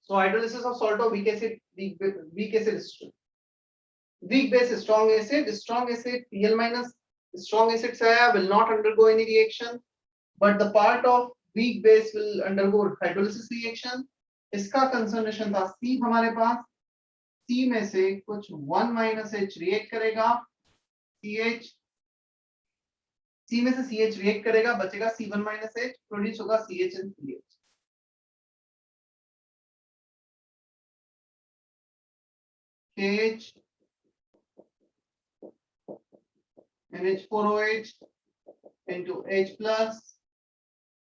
So hydrolysis of salt of weak acid, weak acid, weak base, strong acid, Pl minus, strong acid से आया, will not undergo any reaction, but the part of weak base will undergo hydrolysis reaction. इसका concentration था C हमारे पास, C में से कुछ 1 minus H react करेगा, CH, C में से CH react करेगा, बचेगा C1 minus H, प्रोड्यूस होगा CH and CH. KH NH4OH into H plus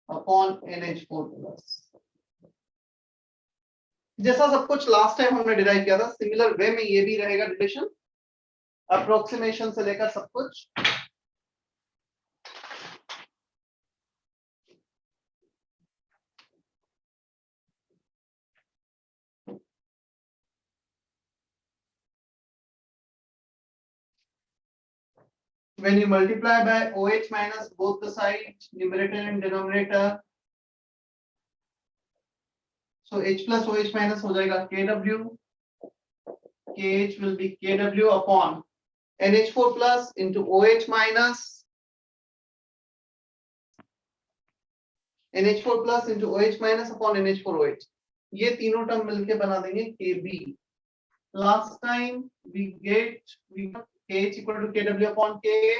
upon NH4 plus. जैसा सब कुछ लास्ट टाइम हमने डिराइव किया था, सिमिलर वे में ये भी रहेगा रिलेशन, अप्रोक्सीमेशन से लेकर सब कुछ. When you multiply by OH minus both the sides, numerator and denominator, so H plus OH minus हो जाएगा KW, KH will be KW upon NH4 plus into OH minus, NH4 plus into OH minus upon NH4OH. ये तीनों term मिलके बना देंगे KB. Last time we got KH equal to KW upon KA.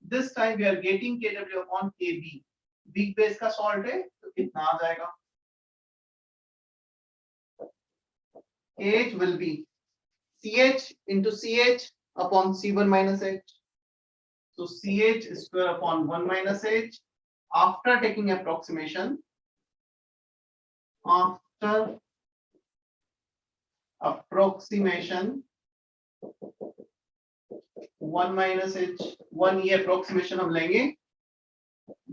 This time we are getting KW upon KB. Weak base का salt है तो कितना आ जाएगा? KH will be CH into CH upon C1 minus H. So CH square upon 1 minus H. After taking approximation, after approximation 1 minus H, 1 ये approximation हम लेंगे,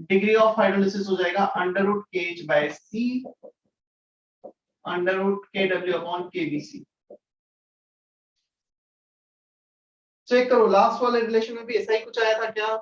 degree of hydrolysis हो जाएगा under root KH by C, under root KW upon KBC. Check करो last वाले relation में भी ऐसा ही कुछ आया था क्या?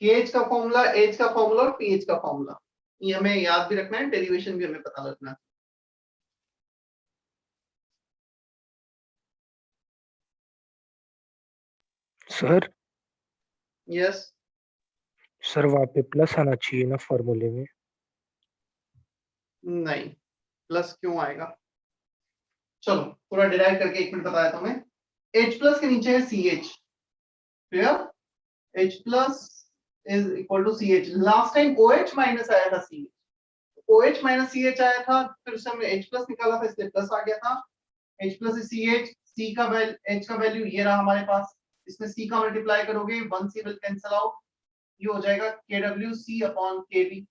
KH का फॉर्मूला, H का फॉर्मूला और pH का फॉर्मूला ये हमें याद भी रखना है, डेरिवेशन भी हमें पता रखना है. सर यस सर वहाँ पे प्लस आना चाहिए ना फॉर्मूले में. नहीं, प्लस क्यों आएगा? चलो पूरा डिराइव करके एक मिनट बताया तुम्हें. H प्लस के नीचे है CH, clear? H plus is equal to CH. Last time OH minus आया था CH, OH माइनस CH आया था, फिर उसे हमने H प्लस निकाला था इसलिए प्लस आ गया था. H प्लस से CH, C का वैल्यू, H का वैल्यू ये रहा हमारे पास, इसमें C का मल्टीप्लाई करोगे 1 C will cancel out, ये हो जाएगा KWC upon KB.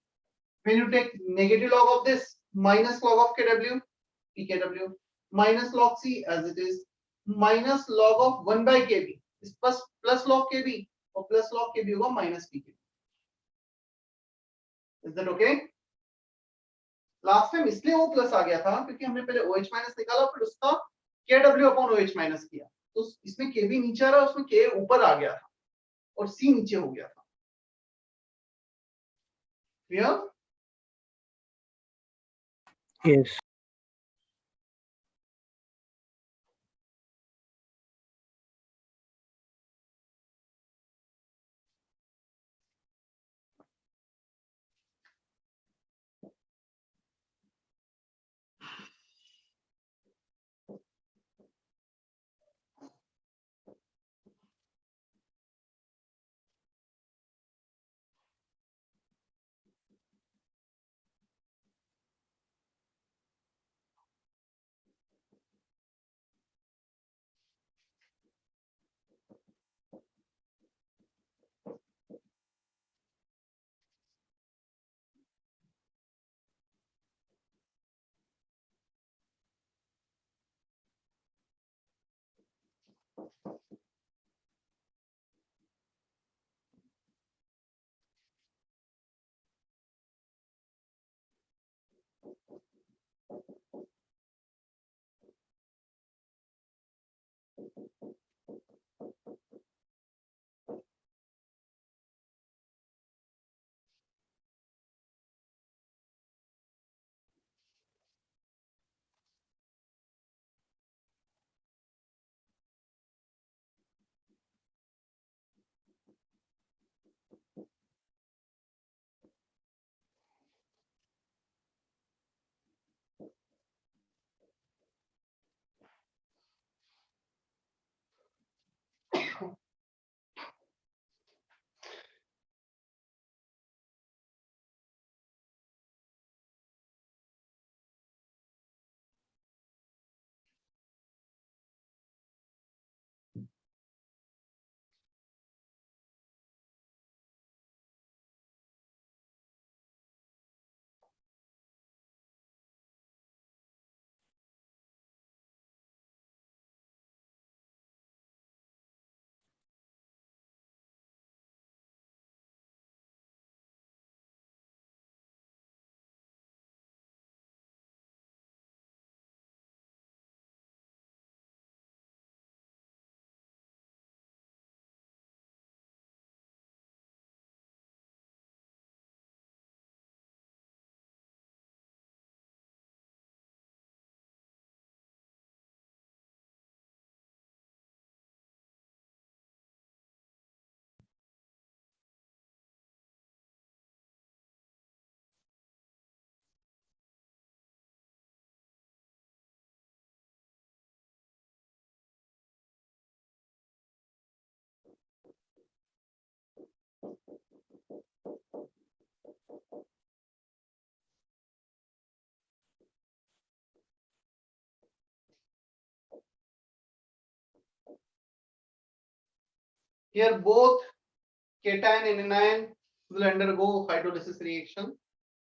When you take negative log of this, minus log of KW, PKW, minus log C as it is, minus log of 1 by KB, इस plus log KB और plus log KB होगा minus PKB. Is that okay? Last time इसलिए वो plus आ गया था क्योंकि हमने पहले OH माइनस निकाला फिर उसका KW अपॉन OH माइनस किया, तो इसमें KB नीचे आ रहा है, उसमें K ऊपर आ गया था और C नीचे हो गया था. Clear? Yes Here both cation and anion will undergo hydrolysis reaction.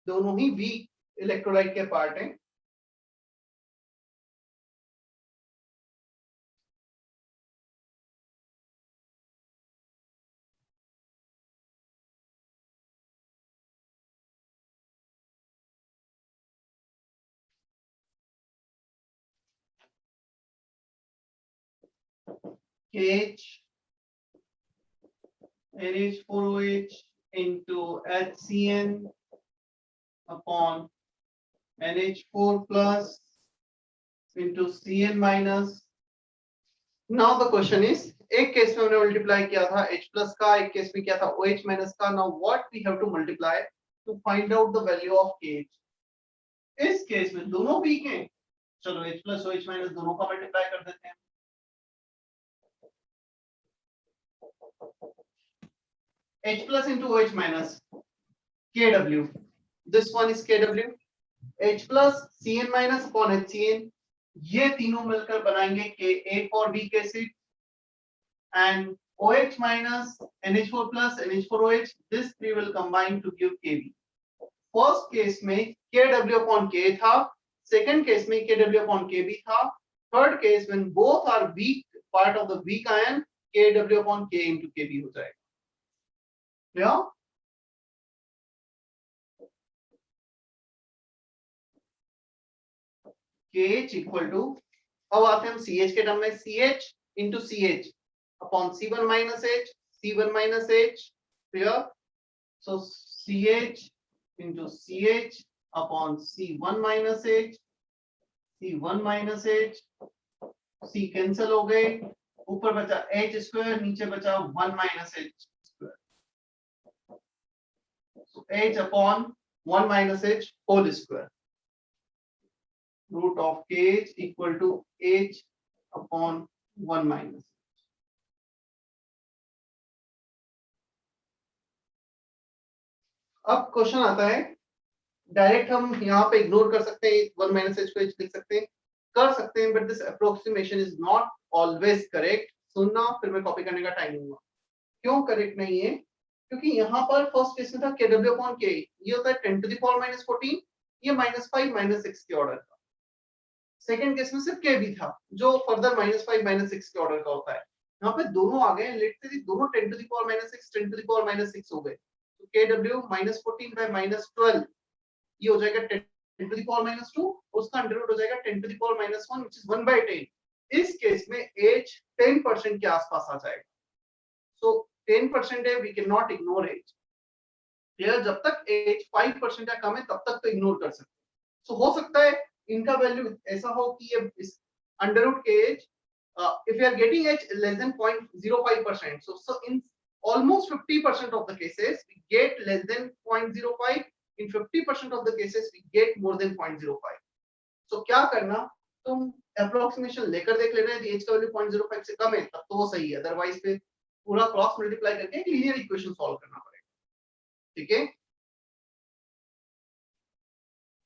दोनों ही weak electrolyte के पार्ट हैं. KH NH4OH into HCN upon NH4 plus into Cn minus. Now the question is, एक केस में हमने मल्टीप्लाई किया था H plus का, एक केस में किया था OH minus का. Now what we have to multiply to find out the value of KH? इस केस में दोनों वीक हैं. चलो H plus OH minus दोनों का मल्टीप्लाई कर देते हैं. H plus into OH minus KW. This one is KW. H plus Cn minus upon HCN. ये तीनों मिलकर बनाएंगे K8 for weak acid. And OH minus NH4 plus NH4OH. This three will combine to give Kb. First case में Kw upon K था. Second case में Kw upon Kb था. Third case when both are weak part of the weak ion, Kw upon K into Kb हो जाएगा. Yeah. KH equal to, अब आते हैं हम CH के टर्म में, CH into CH upon C1 minus H, C1 minus H, clear? So CH into CH upon C1 minus H, C1 minus H, C cancel हो गए, ऊपर बचा H square, नीचे बचा 1 minus H square. So H upon 1 minus H whole square. Root of KH equal to H upon 1 minus. अब question आता है, direct हम यहाँ पे इग्नोर कर सकते हैं, 1 minus H को H लिख सकते हैं, कर सकते हैं, but this approximation is not always correct. सुनना, फिर मैं कॉपी करने का टाइम दूंगा. क्यों करेक्ट नहीं है? क्योंकि यहाँ पर फर्स्ट केस में था KW upon K, ये होता है 10 to the power minus 14, ये -5 -6 के ऑर्डर का. सेकंड केस में सिर्फ के भी था जो फर्दर -5 -6 के ऑर्डर का होता है। यहाँ पे दोनों आ गए, लिटरली दोनों 10 to the power -6 10 to the power -6 हो गए। तो kw -14 by -12 ये हो जाएगा 10 टू द पावर -2, उसका अंडर रूट हो जाएगा 10 to the power -1 which is 1/10। इस केस में एज 10% के आसपास आ जाएगा। सो 10% है, we can not ignore H. Clear? जब तक एज 5% या कम है तब तक तो इग्नोर कर सकते हैं। सो हो सकता है इनका वैल्यू ऐसा हो कि ये इस अंडर रूट के as if you are getting age less than 0.05%, so in almost 50% of the cases we get less than 0.05, in 50% of the cases we get more than 0.05. so क्या करना, तुम approximation लेकर देख लेना, यदि एज का value 0.05 से कम है तब तो वो सही है, अदरवाइज पे पूरा क्रॉस मल्टीप्लाई करके एक लीनियर इक्वेशन सॉल्व करना पड़ेगा। ठीक है,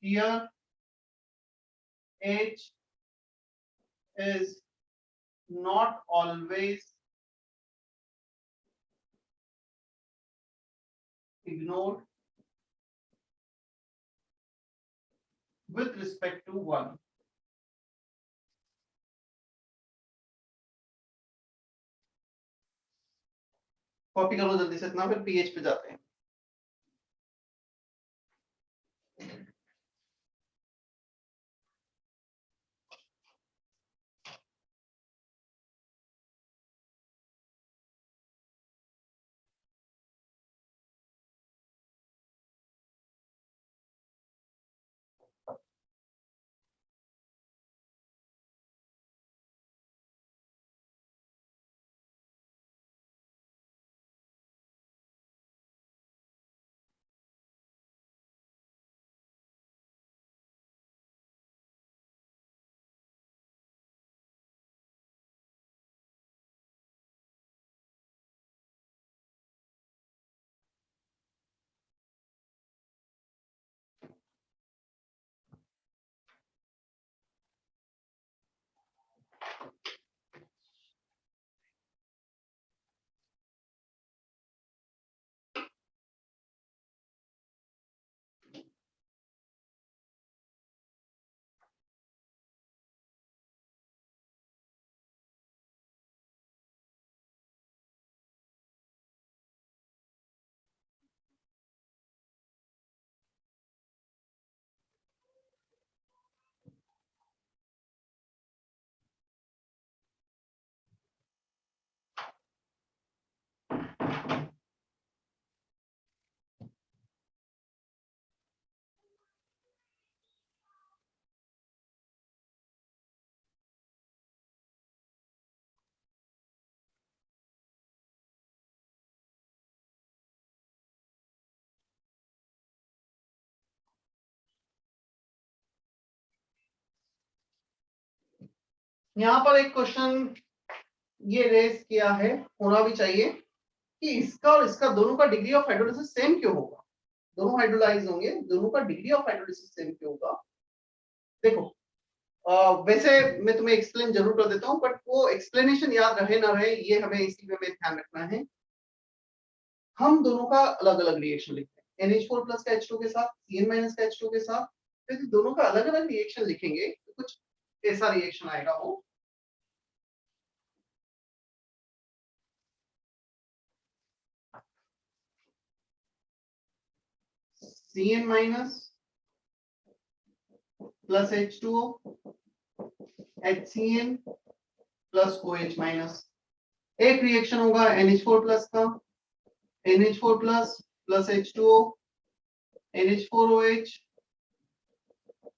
here age is not always ignored with respect to 1. Copy करो जल्दी से इतना, फिर पीएच पे जाते हैं। यहाँ पर एक क्वेश्चन ये रेज किया है, होना भी चाहिए, कि इसका और इसका दोनों का डिग्री ऑफ हाइड्रोलिसिस सेम क्यों होगा? दोनों हाइड्रोलाइज होंगे, दोनों का डिग्री ऑफ हाइड्रोलिसिस सेम क्यों होगा? देखो, वैसे मैं तुम्हें एक्सप्लेन जरूर कर देता हूँ, बट वो एक्सप्लेनेशन याद रहे ना रहे ये हमें इसी में ध्यान रखना है। हम दोनों का अलग अलग रिएक्शन लिखते हैं, NH4 प्लस का H2 के साथ, Cn माइनस का H2 के साथ। यदि दोनों का अलग अलग रिएक्शन लिखेंगे तो कुछ ऐसा रिएक्शन आएगा वो। Cn minus plus H2O, HCN plus OH minus. एक रिएक्शन होगा NH4 प्लस का, NH4 plus plus H2O, NH4OH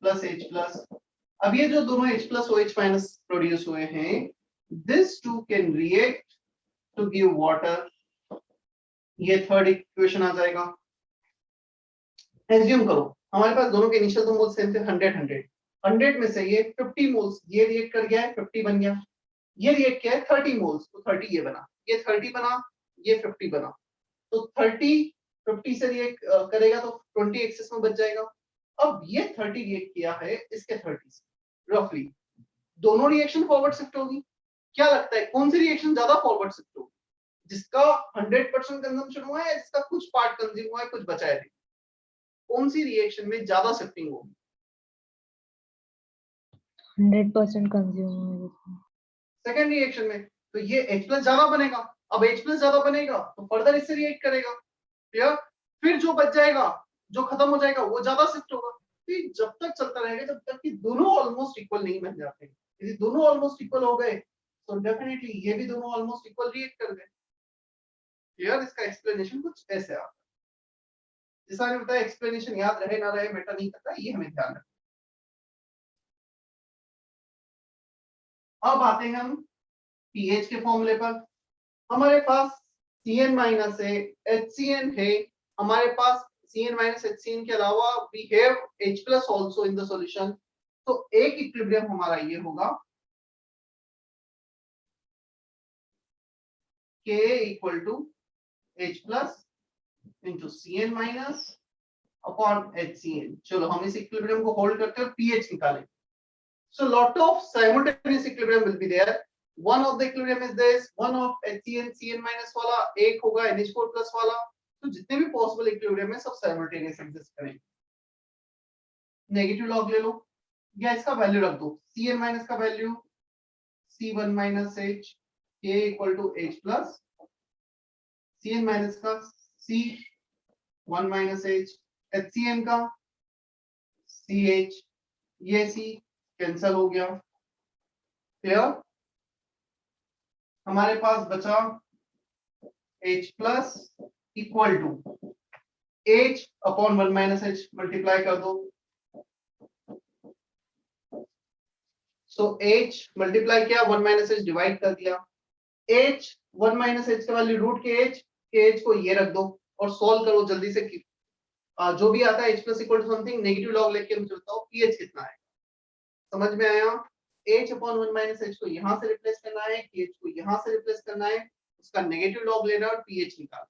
plus H plus. अब ये जो दोनों H plus OH minus produce हुए हैं, this two can react to give water. ये थर्ड इक्वेशन आ जाएगा। एज्यूम करो हमारे पास दोनों के इनिशियल दो मोल्स सेम थे, 100 में से ये 50 मोल्स ये रिएक्ट कर गया है, 50 बन गया। ये रिएक्ट किया है 30 मोल्स, तो 30 ये बना, ये 30 बना, ये 50 बना। तो 30 50 से रिएक्ट करेगा तो 20 एक्सेस में बच जाएगा। अब ये 30 रिएक्ट किया है इसके 30 से, रफली दोनों रिएक्शन फॉरवर्ड शिफ्ट होगी। क्या लगता है कौन सी रिएक्शन ज्यादा फॉरवर्ड शिफ्ट होगी? जिसका 100% कंजम्पशन हुआ है, जिसका कुछ पार्ट कंज्यूम हुआ है, कुछ बचा है, कौन सी रिएक्शन में ज्यादा शिफ्टिंग होगी? 100% कंज्यूम। सेकेंड रिएक्शन में तो ये H प्लस ज्यादा बनेगा। अब H प्लस ज्यादा बनेगा तो फर्दर इससे रिएक्ट करेगा, क्लियर। फिर जो बच जाएगा, जो खत्म हो जाएगा, वो ज्यादा शिफ्ट होगा। तो ये जब तक चलता रहेगा जब तक कि दोनों ऑलमोस्ट इक्वल नहीं बन जाते। यदि दोनों ऑलमोस्ट इक्वल हो गए तो डेफिनेटली ये भी दोनों ऑलमोस्ट इक्वल रिएक्ट कर गए, क्लियर। इसका एक्सप्लेनेशन कुछ ऐसे आता है। जैसा मैंने बताया, एक्सप्लेनेशन याद रहे ना रहे मैटर नहीं करता, ये हमें ध्यान रखना। अब आते हैं हम पीएच के फॉर्मूले पर। हमारे पास Cn माइनस है, HCN है, हमारे पास Cn माइनस HCN के अलावा we have H plus also in the solution। तो एक इक्विलिब्रियम हमारा ये होगा K equal to H plus into Cn minus upon HCN। चलो हम इस इक्विलिब्रियम को होल्ड करते हैं और pH निकालें। So lot of simultaneous equilibrium will be there। One of the equilibrium is this, one of HCN Cn minus वाला, एक होगा NH4 plus वाला। तो जितने भी पॉसिबल इक्विलिब्रियम है सब साइमल्टेनियस एग्जिस्ट करेंगे। नेगेटिव लॉग ले लो या इसका वैल्यू रख दो। Cn माइनस का value C1 minus H, K equal to H plus Cn minus का C1 माइनस H, HCN का CH, ये C कैंसल हो गया, क्लियर। हमारे पास बचा H plus equal to H upon 1 minus H, multiply कर दो। सो H मल्टीप्लाई किया, 1 माइनस H डिवाइड कर दिया। H 1 माइनस H का वैल्यू रूट के H को ये रख दो और सॉल्व करो जल्दी से। जो भी आता है H plus equal to something, negative log लेके हम चलता हूँ pH कितना है, समझ में आया। H अपॉन 1 माइनस H को यहाँ से रिप्लेस करना है, KH को यहाँ से रिप्लेस करना है, उसका नेगेटिव लॉग लेना और pH निकालना।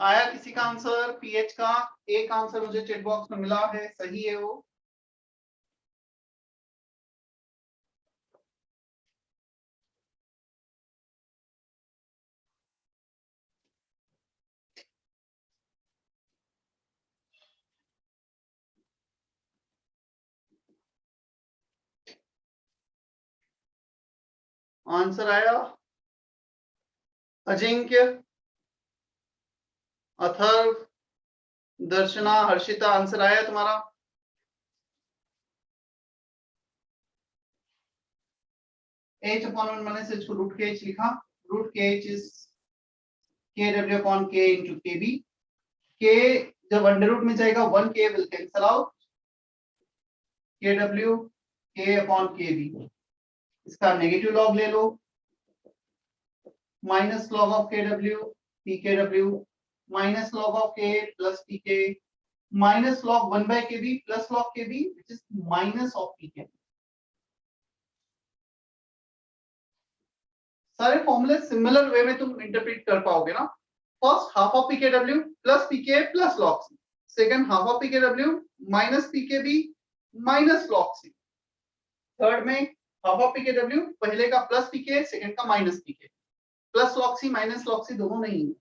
आया किसी का आंसर पीएच का? एक आंसर मुझे चैट बॉक्स में मिला है, सही है वो। आंसर आया अजिंक्य, अथर्व, दर्शना, हर्षिता, आंसर आया तुम्हारा? h upon 1 माइनस h को रूट के h लिखा, रूट के h is kw upon k into kb, k जब अंडर रूट में जाएगा 1k will cancel out, kw k upon kb, इसका नेगेटिव लॉग ले लो, minus log of kw pkw minus log of k plus pk minus log 1 by kb plus log kb which is minus of pk। सारे फॉर्मूले similar way में तुम interpret कर पाओगे ना। First half of pkw plus pk plus log c, second half of pkw minus pkb minus log c, third में half of pkw पहले का प्लस pk सेकंड का minus pk, plus log c minus log c दोनों नहीं है।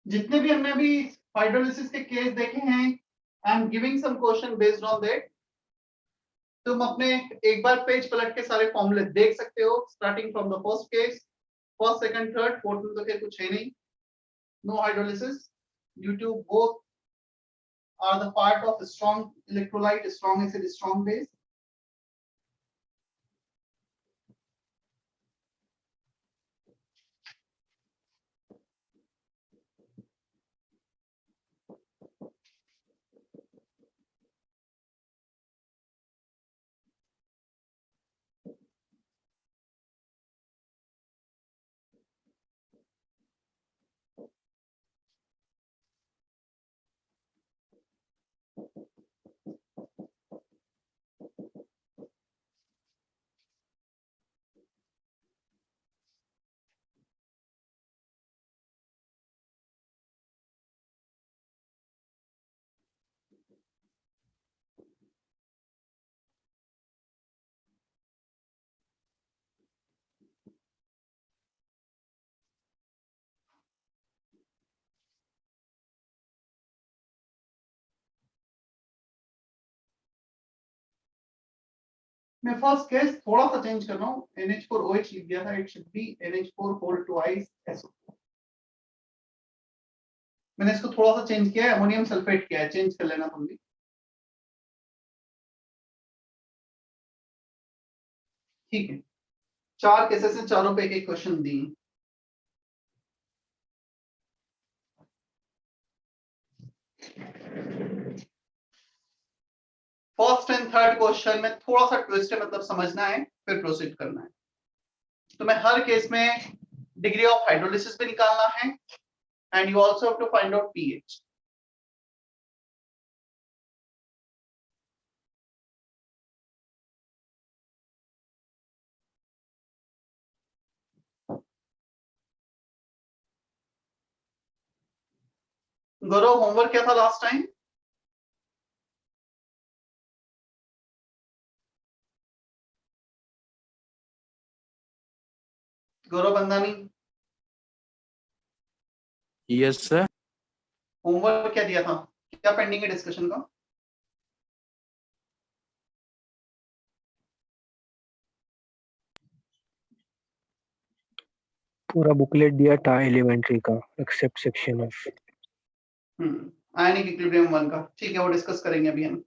जितने भी हमने अभी हाइड्रोलिसिस के केस देखे हैं, I am giving some question based on that. तुम अपने एक बार पेज पलट के सारे फॉर्मूले देख सकते हो, starting from the first case, first second third fourth में तो खैर कुछ है नहीं, no hydrolysis due to both are the part of strong electrolyte, strong acid, strong base. मैं फर्स्ट केस थोड़ा सा चेंज कर रहा हूँ, NH4OH लिख दिया था, it should be NH4 whole twice SO। मैंने इसको थोड़ा सा चेंज किया है, अमोनियम सल्फेट किया है, चेंज कर लेना तुम भी। ठीक है, 4 केसेस हैं, चारों पे एक एक question the. First and third question में थोड़ा सा ट्विस्ट है, मतलब समझना है फिर प्रोसीड करना है। तो मैं हर केस में डिग्री ऑफ हाइड्रोलिसिस भी निकालना है and you also have to find out pH. Gaurav homework क्या था last time? Gaurav Bandani, yes sir. Homework क्या दिया था, क्या पेंडिंग है डिस्कशन का? पूरा बुकलेट दिया था एलिमेंट्री का except section of. Ionic equilibrium 1 का, ठीक है, वो डिस्कस करेंगे अभी हम।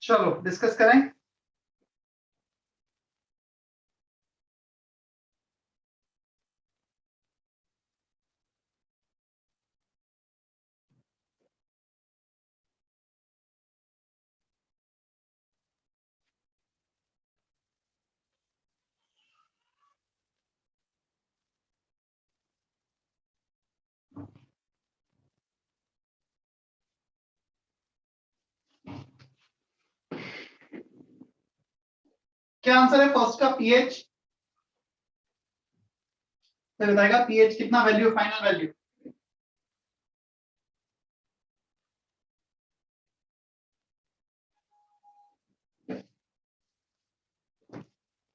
चलो डिस्कस करें। क्या आंसर है फर्स्ट का पीएच? तो बताएगा पीएच कितना वैल्यू, फाइनल वैल्यू?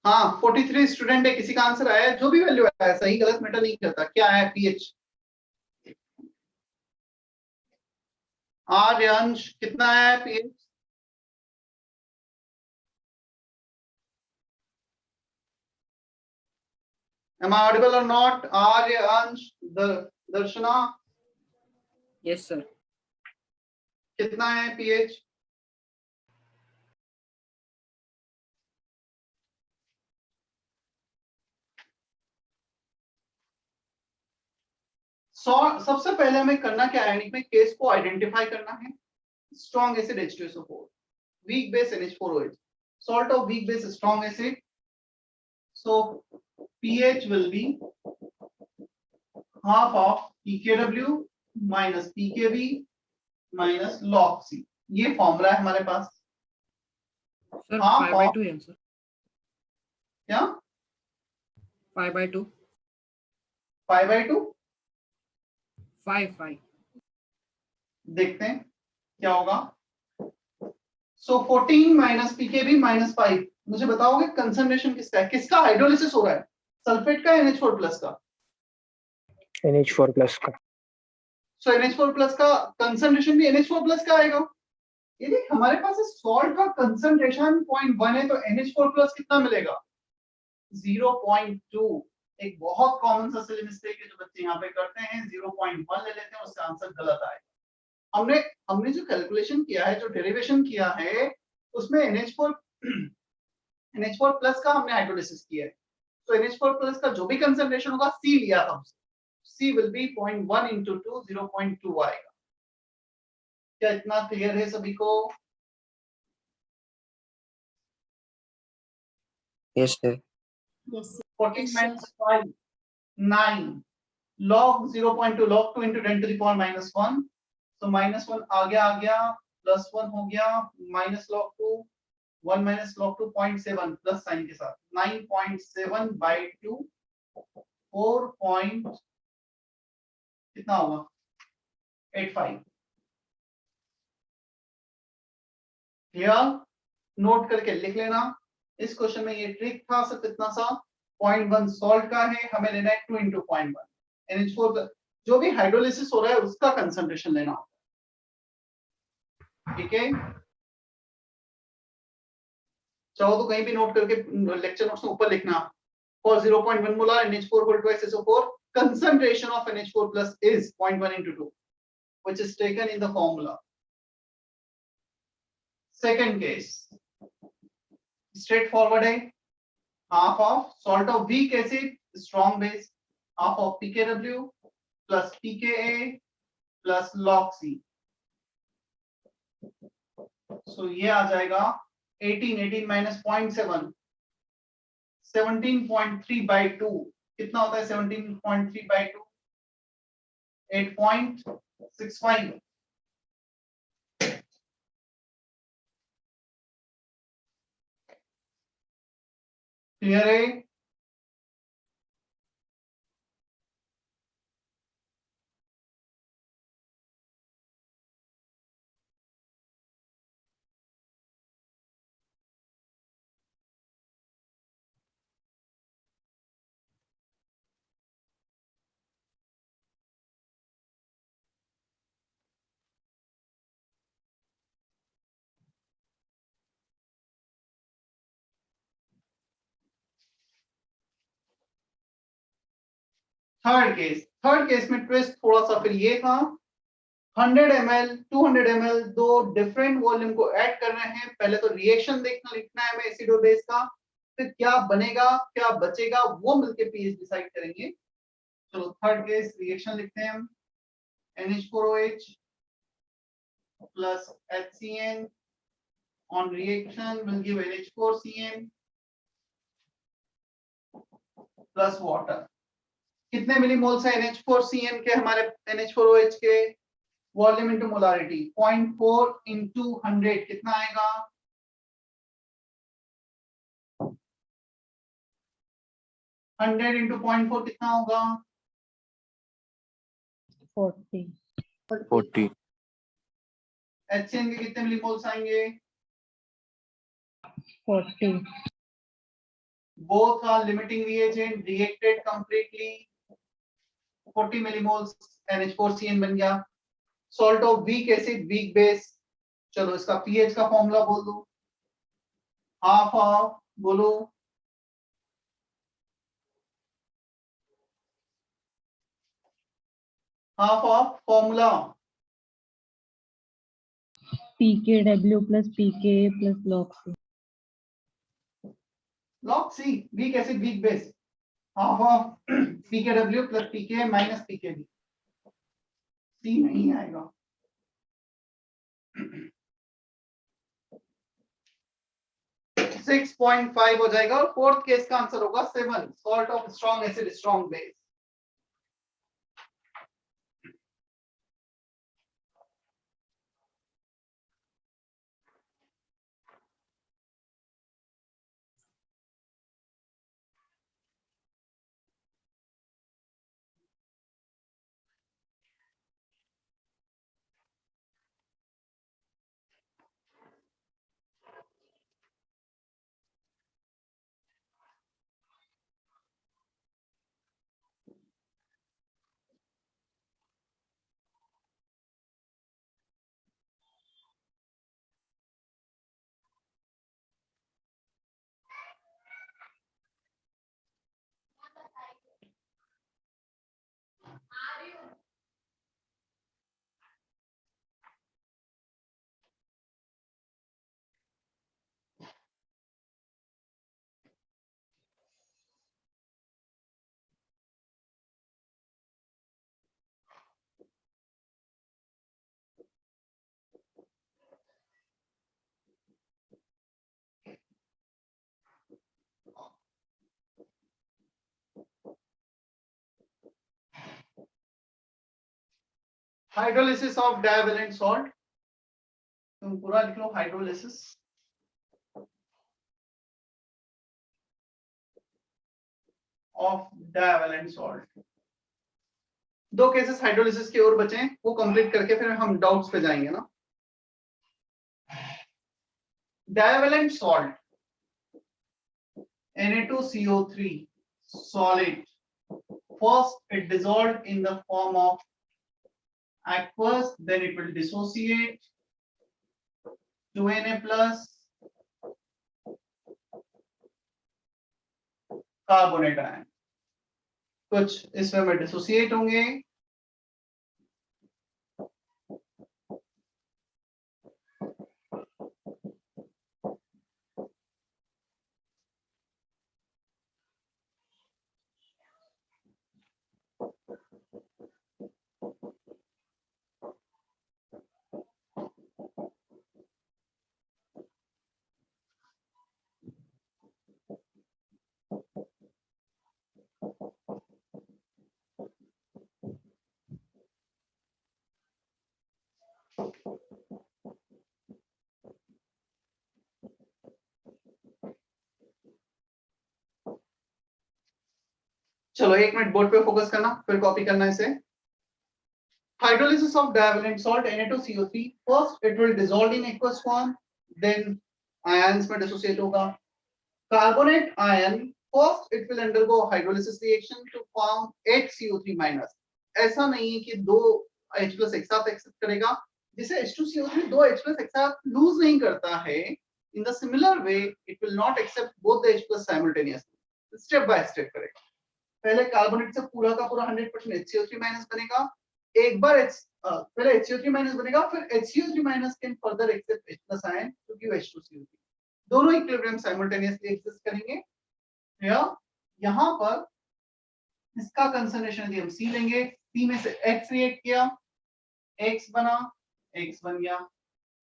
हाँ 43 स्टूडेंट है, किसी का आंसर आया है? जो भी वैल्यू आया है, सही गलत मैटर नहीं करता, क्या है पीएच? आर्यंश कितना है pH? Am I audible or not? Aryansh, Darshana Yes, sir. कितना है पीएच? सबसे पहले हमें करना क्या है, यानी केस को आइडेंटिफाई करना है। Strong acid H2SO4, weak base NH4OH, salt of weak base strong acid, so pH will be half of pKw minus pKb minus log C। ये फॉर्मूला है हमारे पास। Sir, हाँ, 5/2 answer. क्या 5/2. 5/2? 5. देखते हैं क्या होगा। सो 14 माइनस पीकेबी माइनस 5, मुझे बताओगे कंसंट्रेशन किसका है, किसका हाइड्रोलिसिस हो रहा है? सल्फेट का NH4 प्लस का? NH4 प्लस का। सो NH4 प्लस का कंसंट्रेशन भी NH4 प्लस का आएगा। ये देख हमारे पास सॉल्ट का कंसंट्रेशन 0.1 है, तो NH4 प्लस कितना मिलेगा? 0.2। एक बहुत कॉमन सा सिली मिस्टेक है जो बच्चे यहाँ पे करते हैं, 0.1 ले लेते हैं, उससे आंसर गलत आएगा। हमने जो कैलकुलेशन किया है, जो डेरिवेशन किया है, उसमें NH4 प्लस का हमने हाइड्रोलिसिस किया है, तो NH4 प्लस का जो भी कंसंट्रेशन होगा C लिया था उससे, C will be 0.1 into 2, 0.2 आएगा। क्या इतना क्लियर है सभी को? Yes, sir. 14 minus 5, 9, log 0.2, log 2 into 10 to the power minus 1, so minus 1 आ गया, plus 1 हो गया, minus log 2, 1 minus log 2, 0.7 plus sign के साथ, 9.7 by 2, 4 कितना होगा? 85। क्लियर? नोट करके लिख लेना। इस क्वेश्चन में ये ट्रिक था, सिर्फ इतना सा, 0.1 सॉल्ट का है, हमें लेना है 2 into 0.1 NH4, जो भी हाइड्रोलिसिस हो रहा है उसका कंसंट्रेशन लेना होता है। ठीक है, चाहो तो कहीं भी नोट करके लेक्चर नोट्स में ऊपर लिखना, for 0.1 molar NH4 whole twice SO4, concentration of NH4 plus is 0.1 into 2, which is taken in the formula. Second case, straightforward है, half of salt of weak acid strong base, half of pKw plus pKa plus log C, so ये आ जाएगा 18 minus 0.7, 17.3 by 2, कितना होता है 17.3 by 2? 8.65। Clear है? Third case में twist थोड़ा सा फिर ये था 100 ml 200 ml दो डिफरेंट वॉल्यूम को ऐड कर रहे हैं। पहले तो रिएक्शन देखना लिखना है हमें एसिड और बेस का, फिर क्या बनेगा क्या बचेगा वो मिलके पीएच डिसाइड करेंगे। चलो थर्ड केस रिएक्शन लिखते हैं हम। NH4OH plus HCN on reaction will give NH4CN plus water। कितने मिलीमोल्स है NH4CN के हमारे NH4OH के? वॉल्यूम इंटू मोलारिटी 0.4 इंटू 100 कितना आएगा? 100 इंटू 0.4 कितना होगा? 40. 40. HCN के कितने मिलीमोल्स आएंगे? 40. Both are limiting reagent reacted completely 40 millimoles NH4CN बन गया। Salt of weak acid weak base। चलो इसका pH का फॉर्मूला बोल दो। हाफ ऑफ बोलो। Half of formula pKw plus pKa plus log C. log C weak acid weak base half of pKw plus pKa minus pKb। C नहीं आएगा। 6.5 हो जाएगा और फोर्थ केस का आंसर होगा 7 salt of strong acid strong base. Hydrolysis of divalent salt. तुम पूरा लिख लो हाइड्रोलिसिस ऑफ डाइवेलेंट सॉल्ट। दो केसेस हाइड्रोलिसिस के और बचे हैं, वो कंप्लीट करके फिर हम डाउट्स पे जाएंगे ना। Divalent salt Na2CO3 solid, first it dissolved in the form of aqueous, then it will dissociate to Na plus carbonate ion। कुछ इसमें में डिसोसिएट होंगे, चलो एक मिनट बोर्ड पे फोकस करना फिर कॉपी करना इसे। Hydrolysis of divalent salt Na2CO3, first it will dissolve in aqueous form, then ions में dissociate होगा। Carbonate ion, first it will undergo hydrolysis reaction to form 8CO3 minus। ऐसा नहीं है कि दो H plus एक साथ एक्सेप्ट करेगा, जिसे H2CO3 दो H plus एक साथ लूज नहीं करता है। In the similar way, it will not accept both the H plus simultaneously। Step by step करेगा। पहले कार्बोनेट से पूरा का पूरा 100% HCO3 माइनस बनेगा, एक बार पहले HCO3 माइनस बनेगा, फिर HCO3 minus can further accept H plus ion क्योंकि वो H2CO3 दोनों इक्विलिब्रियम साइमल्टेनियसली एग्जिस्ट करेंगे। यहाँ पर इसका कंसंट्रेशन यदि हम C लेंगे, C में से X रिएक्ट किया, X बना, X बन गया,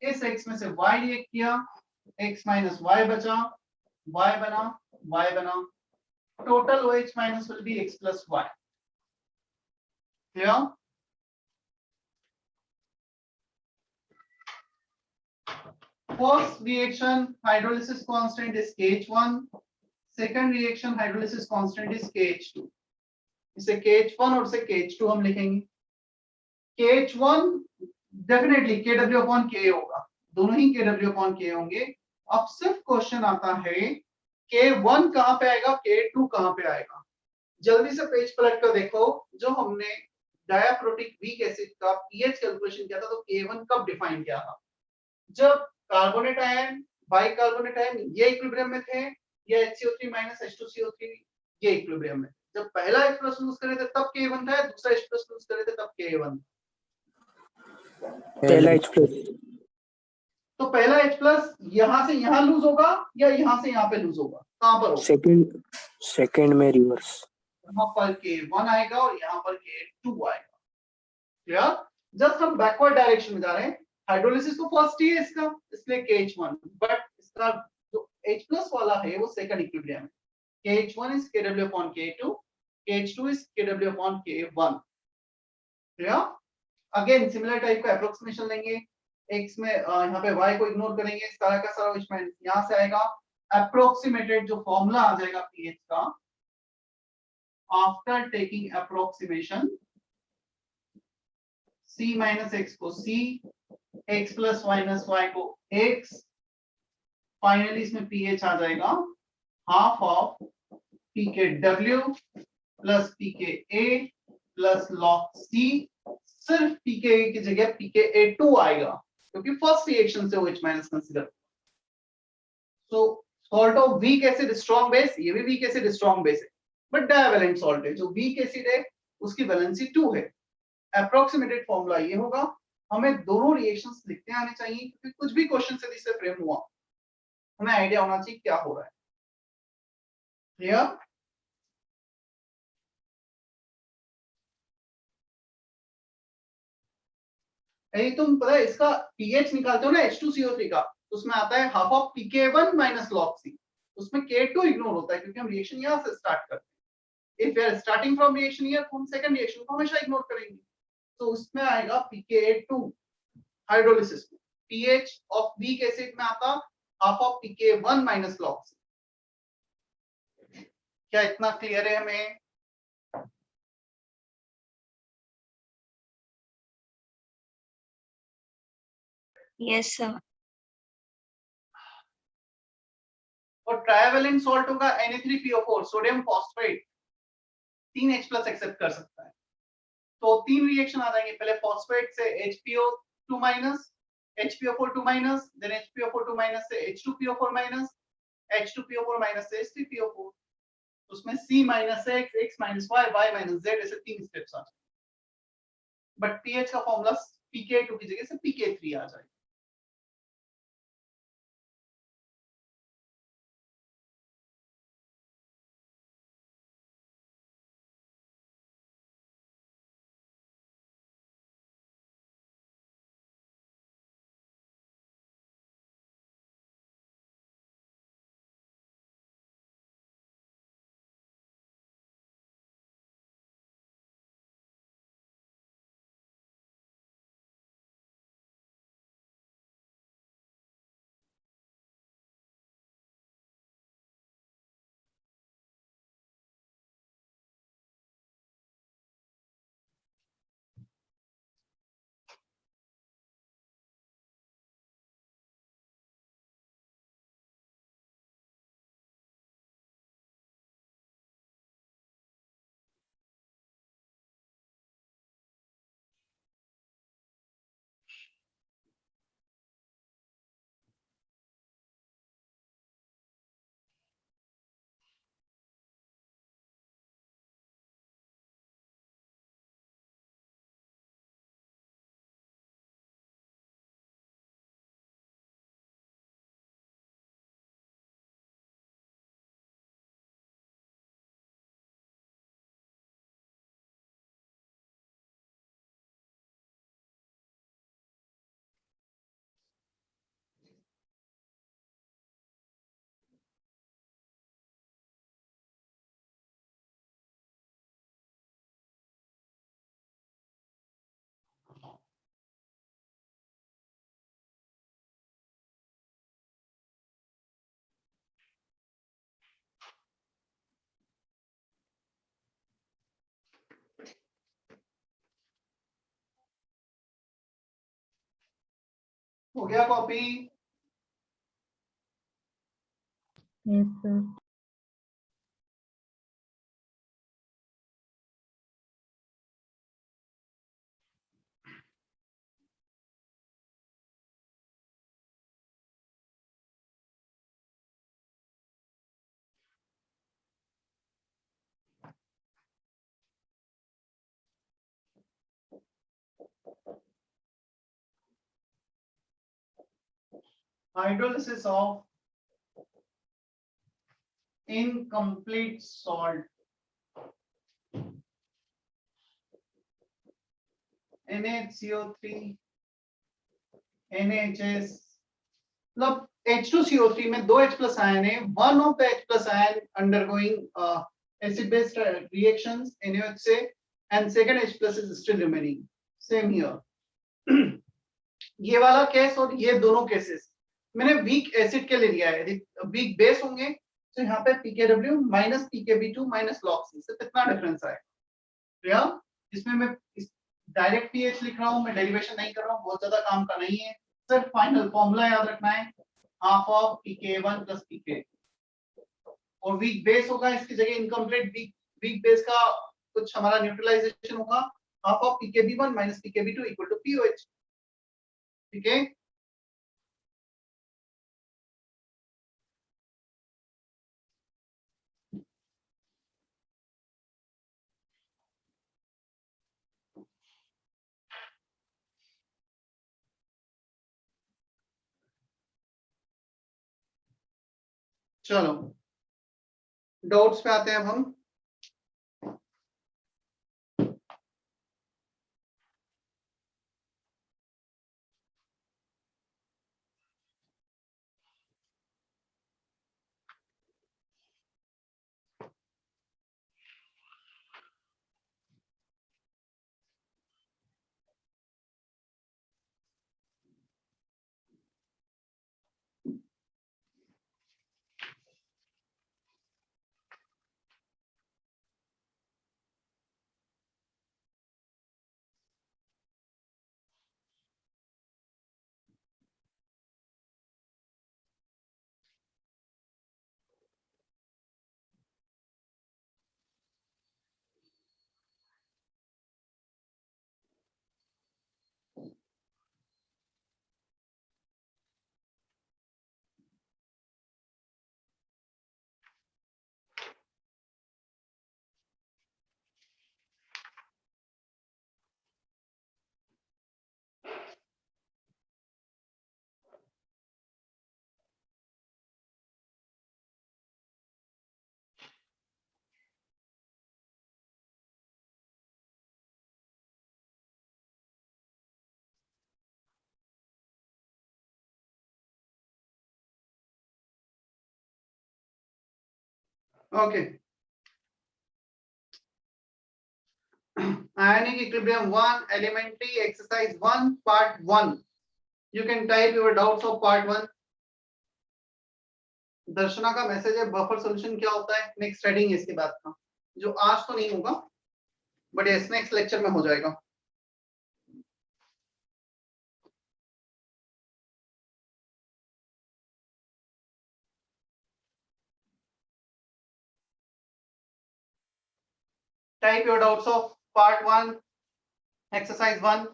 इस X में से Y रिएक्ट किया, X माइनस Y बचा, Y बना, Y बना, total OH minus will be X plus Y. Clear? First reaction hydrolysis constant is KH1. Second reaction hydrolysis constant is KH2. इसे KH1 और इसे KH2 हम लिखेंगे। KH1 definitely KW upon K होगा, दोनों ही KW upon K होंगे। अब सिर्फ क्वेश्चन आता है K1 कहां पे आएगा, K2 कहां पे आएगा। जल्दी से पेज पलट कर देखो, जो हमने डायाप्रोटिक वीक एसिड का पीएच कैलकुलेशन किया था तो K1 कब डिफाइन किया था, जब कार्बोनेट आयन बाइकार्बोनेट आयन ये इक्विलिब्रियम में थे, ये HCO3 माइनस H2CO3 ये इक्विलिब्रियम में। जब पहला H प्लस यूज करे थे तब K1 था, दूसरा H प्लस यूज करे थे तब K1। पहला H प्लस। तो पहला H प्लस यहां से यहां लूज होगा या यहां से यहां पे लूज होगा, कहां पर होगा, सेकंड में रिवर्स, यहाँ पर K1 आएगा और यहाँ पर K2 आएगा। क्लियर? जस्ट हम बैकवर्ड डायरेक्शन में जा रहे हैं। हाइड्रोलिसिस तो फर्स्ट ही है इसका, इसलिए KH1, बट इसका जो H प्लस वाला है वो सेकंड इक्विलिब्रियम है। KH1 is KW upon K2, KH2 is KW upon K1। Clear? Again similar type का अप्रोक्सीमेशन लेंगे, x में यहाँ पे y को इग्नोर करेंगे, सारा का सारा H माइनस यहाँ से आएगा, अप्रोक्सीमेटेड जो फॉर्मूला आ जाएगा pH का, after taking approximation C minus X को C, X plus minus Y को X, फाइनली इसमें pH आ जाएगा half of pKw plus pKa plus log C, सिर्फ pKa की जगह pKa2 आएगा क्योंकि फर्स्ट रिएक्शन से OH minus consider. So salt of weak acid strong base, ये भी वीक एसिड स्ट्रॉन्ग बेस है बट डायवैलेंट सॉल्ट है, जो वीक एसिड है उसकी वैलेंसी 2 है। अप्रोक्सीमेटेड फॉर्मूला ये होगा। हमें दोनों रिएक्शंस लिखते आने चाहिए क्योंकि कुछ भी क्वेश्चन से इससे फ्रेम हुआ हमें आइडिया होना चाहिए क्या हो रहा है। क्लियर? यही तुम पता है इसका pH निकालते हो ना H2CO3 का, तो उसमें आता है half of pK1 minus log C, उसमें K2 इग्नोर होता है क्योंकि हम रिएक्शन यहां से स्टार्ट करते हैं। If we are starting from reaction here तो हम सेकंड रिएक्शन को हमेशा इग्नोर करेंगे, तो उसमें आएगा pKa2 हाइड्रोलिसिस में। pH ऑफ वीक एसिड में आता half of pK1 minus log C। क्या इतना क्लियर है हमें? Yes sir. और ट्राइवैलेंट सॉल्ट होगा Na3PO4 sodium phosphate, 3 H plus accept कर सकता है, तो 3 रिएक्शन आ जाएंगे। पहले फॉस्फेट से HPO2 minus, HPO4 2 minus, then HPO4 2 minus से H2PO4 माइनस, H2PO4 माइनस से H3PO4, उसमें C minus X, X minus Y, Y minus Z, ऐसे 3 स्टेप्स आ जाएंगे। बट pH का फॉर्मूला pK2 की जगह से pK3 आ जाएगा। हो गया copy? Yes, sir. Hydrolysis of incomplete salt. NaCO3 NHS मतलब H2CO3 में दो H plus आयन है, one of the H plus ion undergoing acid base reactions NaOH से, and second H plus is still remaining. Same here. ये वाला case और ये दोनों केसेस मैंने वीक एसिड के लिए लिया है। यदि वीक बेस होंगे तो यहाँ पे pKw minus pKb2 minus log C से कितना डिफरेंस आएगा? इसमें मैं डायरेक्ट पीएच लिख रहा हूँ, मैं डेरिवेशन नहीं कर रहा हूँ, बहुत ज्यादा काम का नहीं है, सिर्फ फाइनल फॉर्मूला याद रखना है, half of pK1 plus pK, और वीक बेस होगा इसकी जगह इनकम्प्लीट वीक बेस का कुछ हमारा न्यूट्रलाइजेशन होगा, half of pKb1 minus pKb2 equal to pOH। ठीक है, चलो डाउट्स पे आते हैं अब हम। Okay, ionic equilibrium 1 elementary exercise 1 part 1, you can type your doubts of part 1। दर्शना का मैसेज है बफर सॉल्यूशन क्या होता है, नेक्स्ट स्टडिंग इसके बाद का, जो आज तो नहीं होगा बट यस नेक्स्ट लेक्चर में हो जाएगा। Type your doubts of part 1 exercise 1।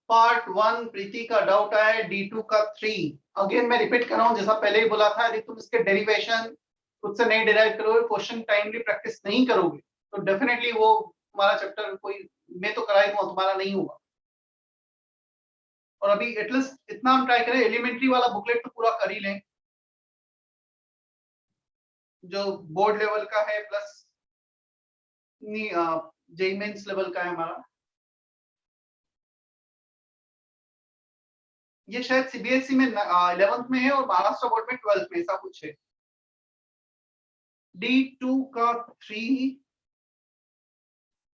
Part 1 प्रीति का डाउट है D2 का 3। अगेन मैं रिपीट कर रहा हूं, जैसा पहले ही बोला था, यदि तुम इसके डेरिवेशन खुद से नहीं डिराइव करोगे, क्वेश्चन टाइमली प्रैक्टिस नहीं करोगे तो डेफिनेटली वो तुम्हारा चैप्टर कोई, मैं तो करा ही दूंगा, तुम्हारा नहीं होगा। और अभी एटलीस्ट इतना हम ट्राई करें, एलिमेंट्री वाला बुकलेट तो पूरा कर ही लें जो बोर्ड लेवल का है, प्लस जेईई मेंस लेवल का है हमारा। ये शायद सीबीएसई में 11th में है और महाराष्ट्र बोर्ड में 12th में, ऐसा कुछ है। D2 का 3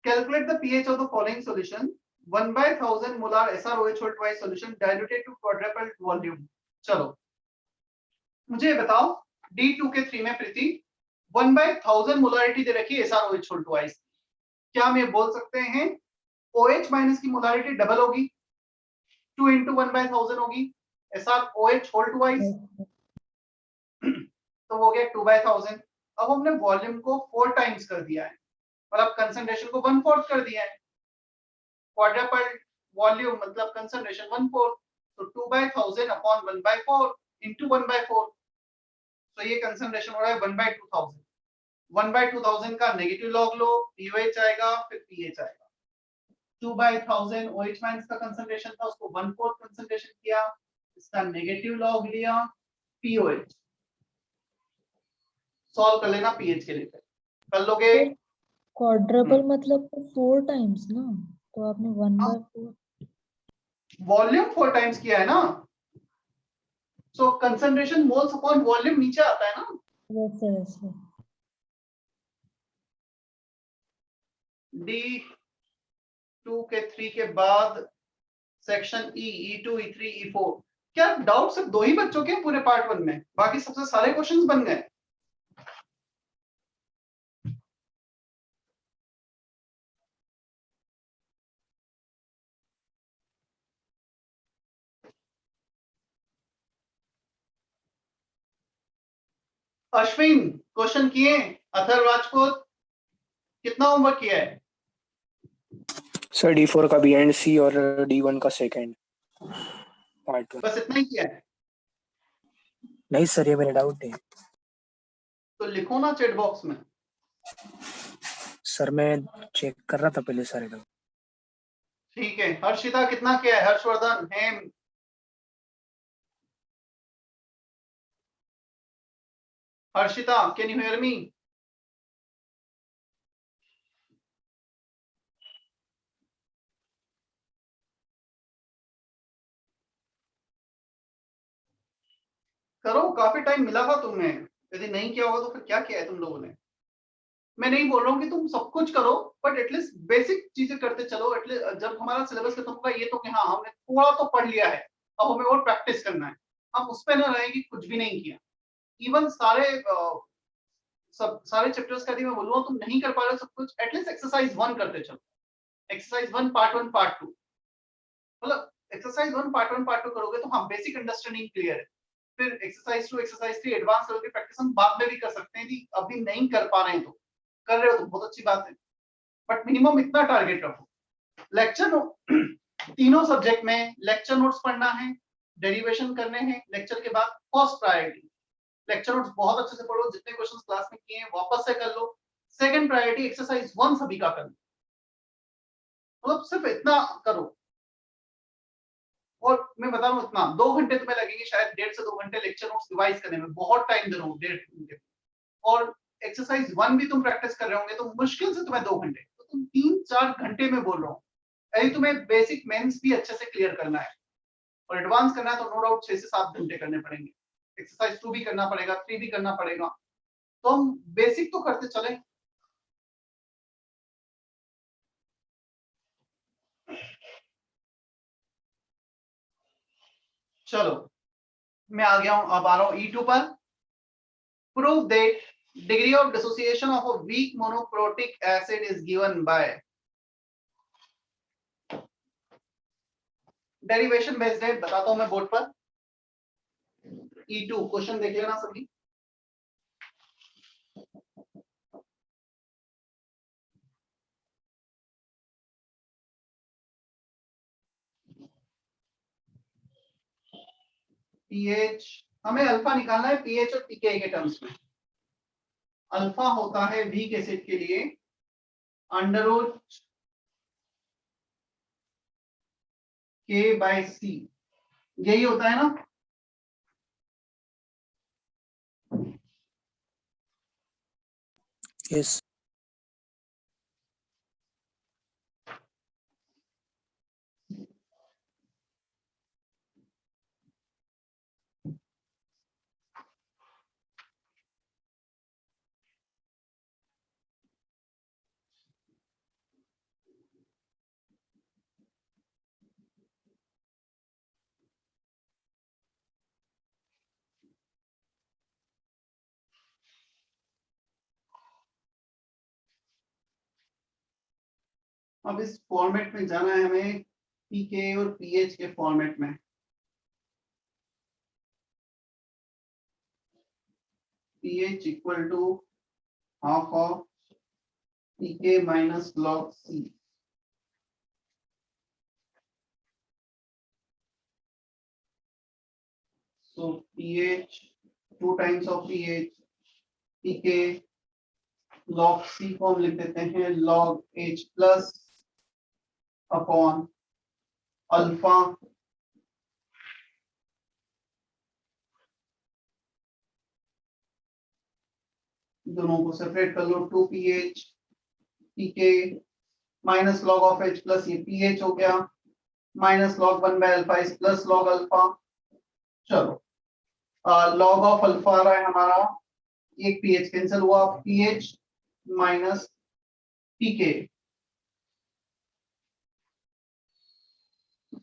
Calculate the pH of the following solution. 1/1000 molar SROH whole twice solution diluted to quadruple volume. चलो मुझे बताओ D2 के 3 में प्रीति 1/1000 मोलारिटी दे रखी है SROH whole twice. क्या हम ये बोल सकते हैं OH माइनस की मोलारिटी डबल होगी 2 into 1/1000 होगी SROH whole twice. तो वो गया 2/1000. अब हमने वॉल्यूम को 4 टाइम्स कर दिया है मतलब कंसंट्रेशन को 1/4 कर दिया है. क्वाड्रपल वॉल्यूम मतलब कंसंट्रेशन 1/4. तो 2/1000 अपॉन 1/4 into 1/4. तो ये कंसंट्रेशन हो रहा है 1/2000. 1/2000 का नेगेटिव लॉग लो pOH आएगा फिर pH आएगा. 2/1000 OH माइनस का कंसंट्रेशन था उसको 1/4 कंसंट्रेशन किया इसका नेगेटिव लॉग लिया pOH. सॉल्व कर लेना pH के लिए कर लोगे. क्वाड्रपल मतलब 4 टाइम्स ना, तो आपने 1/4. वॉल्यूम 4 टाइम्स किया है ना. सो कंसंट्रेशन मोल्स अपॉन वॉल्यूम नीचे आता है ना. Yes sir, yes sir. D2 के 3 के बाद section E, E2, E3, E4. क्या डाउट सिर्फ 2 ही बच्चों के पूरे पार्ट 1 में, बाकी सबसे सारे क्वेश्चंस बन गए. अश्विन क्वेश्चन किए. अथर राजपूत कितना होमवर्क किया है. सर D4 का बी एंड सी और D1 का सेकंड पार्ट 1. बस इतना ही किया है. नहीं सर, ये मेरा डाउट है. तो लिखो ना चैट बॉक्स में. सर मैं चेक कर रहा था पहले सारे डाउट. ठीक है. हर्षिता कितना किया है. Harshvardhan Hem Harshita can you hear me. करो काफी टाइम मिला था तुम्हें. यदि नहीं किया होगा तो फिर क्या किया है तुम लोगों ने. मैं नहीं बोल रहा हूँ कि तुम सब कुछ करो बट एटलीस्ट बेसिक चीजें करते चलो. एटलीस्ट जब हमारा सिलेबस खत्म होगा ये तो कि हाँ हमने थोड़ा तो पढ़ लिया है अब हमें और प्रैक्टिस करना है. हम उस पर ना रहे कि कुछ भी नहीं किया. इवन सारे चैप्टर्स का यदि मैं बोलूँ तुम नहीं कर पा रहे हो सब कुछ एटलीस्ट एक्सरसाइज 1 करते चलो. एक्सरसाइज 1 पार्ट 1 पार्ट 2 मतलब एक्सरसाइज 1 पार्ट 1 पार्ट 2 करोगे तो हाँ बेसिक अंडरस्टैंडिंग क्लियर है. फिर एक्सरसाइज 2 एक्सरसाइज 3 एडवांस लेवल की प्रैक्टिस हम बाद में भी कर सकते हैं. यदि अभी नहीं कर पा रहे हैं तो कर रहे हो तो बहुत अच्छी बात है बट मिनिमम इतना टारगेट रखो. लेक्चर तीनों सब्जेक्ट में लेक्चर नोट्स पढ़ना है, डेरिवेशन करने हैं. लेक्चर के बाद फर्स्ट प्रायोरिटी लेक्चर नोट्स बहुत अच्छे से पढ़ो. जितने क्वेश्चंस क्लास में किए हैं वापस से कर लो. सेकंड प्रायोरिटी एक्सरसाइज 1 सभी का कर लो. मतलब सिर्फ इतना करो. और मैं बता रहा हूँ इतना 2 घंटे तुम्हें लगेंगे शायद 1.5 से 2 घंटे लेक्चर नोट्स रिवाइज करने में. बहुत टाइम दे रहा हूँ 1.5 घंटे. और एक्सरसाइज 1 भी तुम प्रैक्टिस कर रहे होंगे तो मुश्किल से तुम्हें 2 घंटे. तो तुम 3-4 घंटे में बोल रहा हूँ. यदि तुम्हें बेसिक मेंस भी अच्छे से क्लियर करना है और एडवांस करना है तो नो डाउट 6 से 7 घंटे करने पड़ेंगे. एक्सरसाइज 2 भी करना पड़ेगा, 3 भी करना पड़ेगा. तो हम बेसिक तो करते चले. चलो मैं आ गया हूं. अब आ रहा हूं E2 पर. Prove that degree of dissociation of a weak monoprotic acid is given by derivation based है. बताता हूं मैं बोर्ड पर. E2 क्वेश्चन देख लेना सभी. pH हमें अल्फा निकालना है pH और pKa के टर्म्स में. अल्फा होता है वीक एसिड के लिए अंडर रूट K/C. यही होता है ना. यस. अब इस फॉर्मेट में जाना है हमें, पीके और पीएच के फॉर्मेट में। PH equal to half of pK minus log C. So pH 2 times of pH, pK log C को हम लिख देते हैं log H plus upon alpha दोनों को सेपरेट कर लो, 2 pH pK minus log of H plus ये pH हो गया, minus log 1 by alpha is plus log alpha. चलो log ऑफ अल्फा आ रहा है हमारा, एक pH कैंसिल हुआ, pH माइनस pK।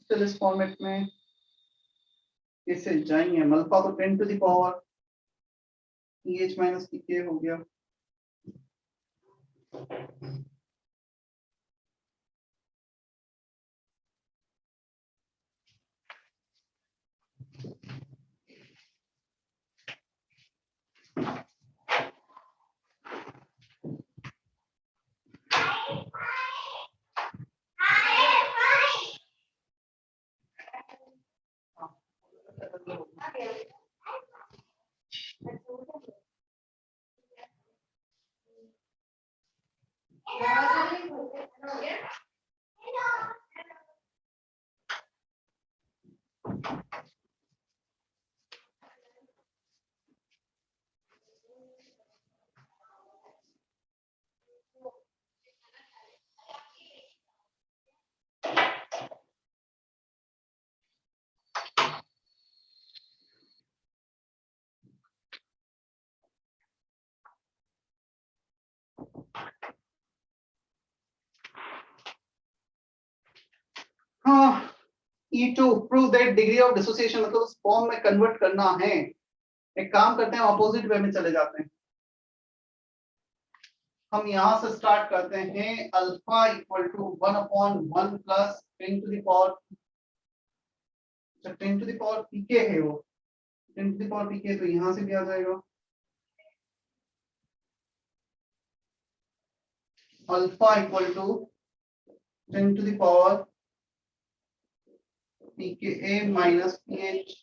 चलो इस फॉर्मेट में कैसे जाएंगे हम, अल्फा तो 10 to the power pH minus pK हो गया। हाँ, E2 prove that degree of dissociation मतलब उस फॉर्म में कन्वर्ट करना है। एक काम करते हैं, ऑपोजिट वे में चले जाते हैं। हम यहां से स्टार्ट करते हैं, alpha equal to 1/1 plus 10 to the power 10 to the power pK है वो 10 टू द पावर पीके, तो यहां से भी आ जाएगा alpha equal to 10 to the power pKa minus pH।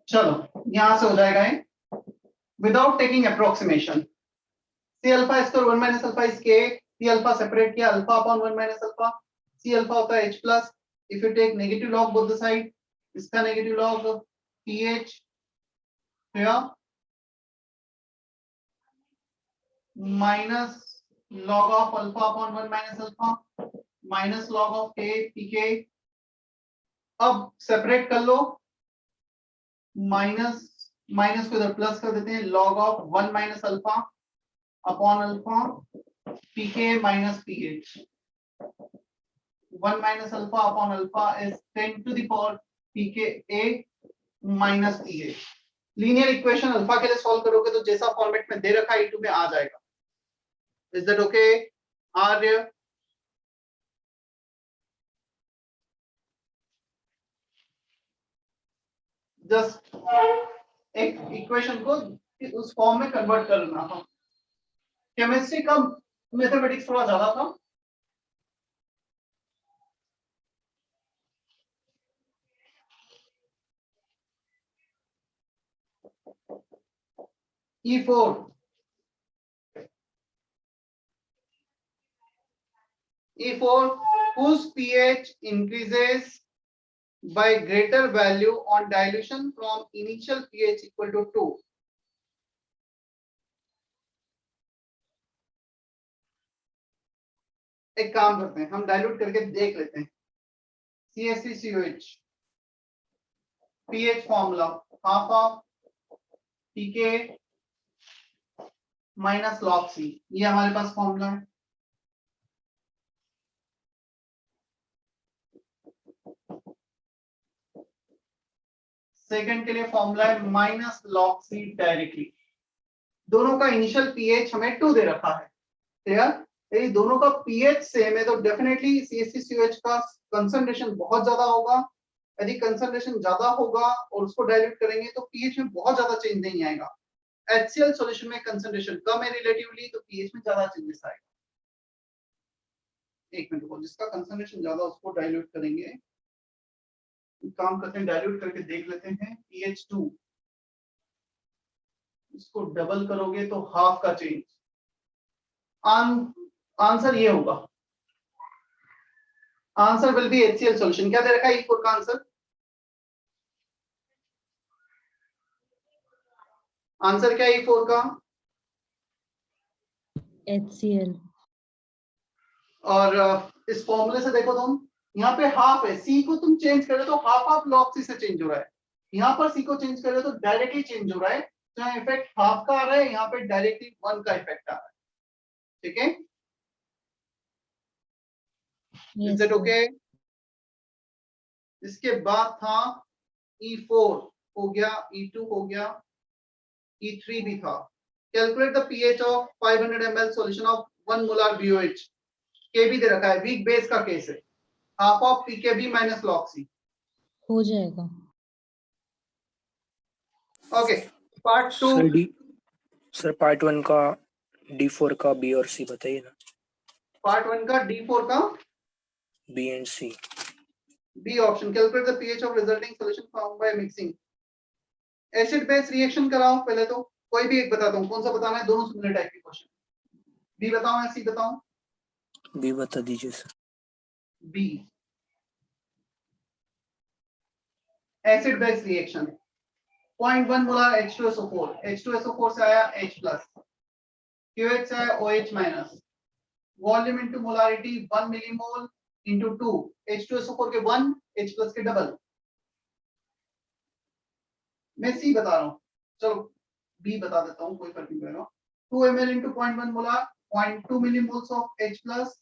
चलो यहां से हो जाएगा without taking approximation. C alpha square 1 minus alpha is K, C alpha separate किया, alpha upon 1 minus alpha, C alpha होता है h plus, if you take negative log both the side, इसका negative log pH here minus log of alpha upon 1 minus alpha minus log of k pk। अब separate कर लो, minus minus को इधर plus कर देते हैं, log of 1 minus alpha upon alpha pK minus pH। 1 minus alpha upon alpha is 10 to the power pKa minus pH। Linear equation alpha के लिए solve करोगे तो जैसा फॉर्मेट में दे रखा है E2 में आ जाएगा। Is that okay Arya? Just एक इक्वेशन को उस फॉर्म में कन्वर्ट करना था। केमिस्ट्री का मैथमेटिक्स थोड़ा ज्यादा था। E4 E4 whose pH increases by greater value on dilution from initial pH equal to 2. एक काम करते हैं, हम डाइल्यूट करके देख लेते हैं। CaCOH pH formula half of pK minus log C, ये हमारे पास फॉर्मूला है। सेकंड के लिए फॉर्मूला है माइनस log C डायरेक्टली। दोनों का इनिशियल पीएच हमें 2 दे रखा है। क्लियर? यदि दोनों का पीएच सेम है तो डेफिनेटली CaCOH का कंसंट्रेशन बहुत ज्यादा होगा। यदि कंसंट्रेशन ज्यादा होगा और उसको डाइल्यूट करेंगे तो पीएच में बहुत ज्यादा चेंज नहीं आएगा। HCl सॉल्यूशन में कंसंट्रेशन कम है रिलेटिवली, तो पीएच में ज्यादा चेंजेस आएगा। एक मिनट को, जिसका कंसंट्रेशन ज्यादा उसको डाइल्यूट करेंगे। काम करते हैं, डाइल्यूट करके देख लेते हैं। pH2 इसको डबल करोगे तो हाफ का चेंज। आंसर ये होगा, answer will be HCl solution. क्या दे रखा है E4 का आंसर? आंसर क्या है E4 का? HCl। और इस फॉर्मूले से देखो तुम, यहाँ पे हाफ है, C को तुम चेंज कर रहे हो तो हाफ ऑफ log C से चेंज हो रहा है। यहाँ पर C को चेंज कर रहे हो तो डायरेक्टली चेंज हो रहा है। तो यहाँ इफेक्ट हाफ का आ रहा है, यहाँ पे डायरेक्टली 1 का इफेक्ट आ रहा है। ठीक है? Is that okay? इसके बाद था E4 हो गया, E2 हो गया, E3 भी था। Calculate the pH of 500 ml solution of 1 molar BOH। के भी दे रखा है, वीक बेस का केस है। Half of pKb minus log C हो जाएगा। ओके। पार्ट 2 सर पार्ट 1 का D4 का B और C बताइए ना। पार्ट 1 का D4 का B and C। B option, calculate the pH of resulting solution form by mixing. Acid base reaction कराओ पहले तो, कोई भी एक बताता हूं, कौन सा बताना है? दोनों सिमिलर टाइप के क्वेश्चन। B बताओ या C बताओ? B बता दीजिए sir. B acid base reaction 0.1 molar H2SO4, H2SO4 से आया H प्लस, QH से आया OH minus, volume into molarity 1 millimole into 2, H2SO4 के 1, H प्लस के डबल। मैं C बता रहा हूं, चलो B बता देता हूं, कोई फर्क नहीं पड़ेगा। 2 ml into 0.1 molar 0.2 millimoles of H plus